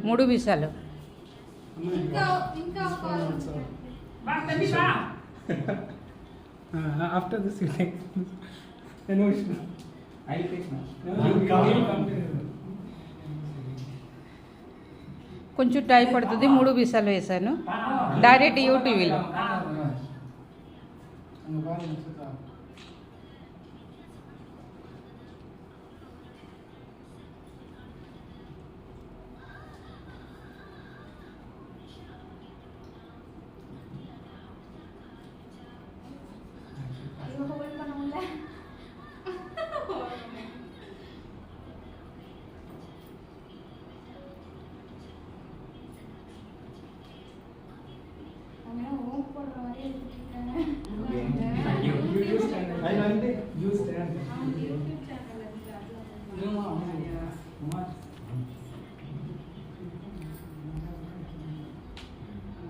3 వీసాలు. After this you take. No issue. I'll take now. కొంచెం time పడుతుంది. 3 వీసాలు వేసాను. డైరెక్ట్ యూటీవీలో.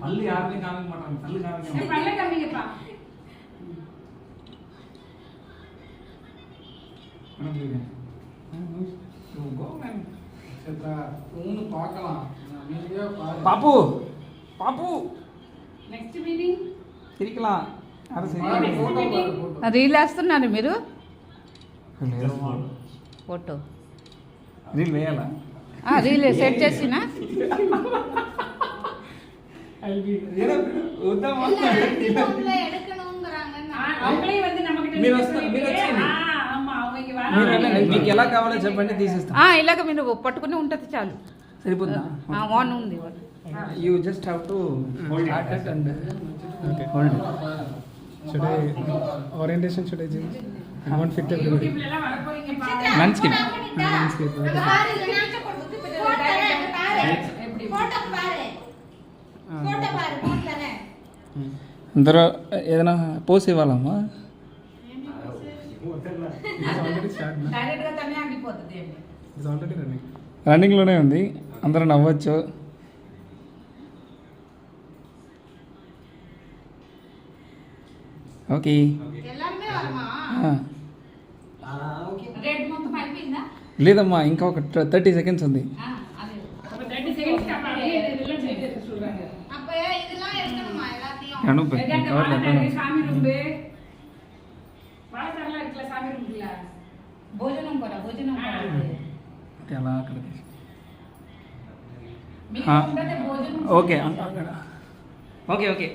பல்லு யாருமே காமிக்க மாட்டாங்க. பல்லு காமிக்க பல்ல காமிங்கப்பா. பாப்பு பாப்பு నెక్స్ట్ మీటింగ్ சிரிக்கலாம். రీల్ వేస్తున్నారు మీరు? ఫోటో రీల్ వేయాలా? రీల్ సెట్ చేసినా మీకు ఎలా కావాలో చెప్పండి, తీసేస్తాం. ఇలాగ మీరు పట్టుకుని ఉంటుంది చాలు. సరిపోతుందా? వాన్ ఉంది. You just have to hold it and hold it. Should I orientation should I change? I want fit everybody. landscape Landscape. అందరూ ఏదైనా పోస్ ఇవ్వాలమ్మా? It's already start na? Direct గా తనే ఆగిపోతుంది. It's already running. రన్నింగ్లోనే ఉంది. అందరూ నవ్వచ్చు. ఓకే. లేదమ్మా, ఇంకా ఒక 30 సెకండ్స్ ఉంది. ఎలా అక్కడ ఓకే ఓకే ఓకే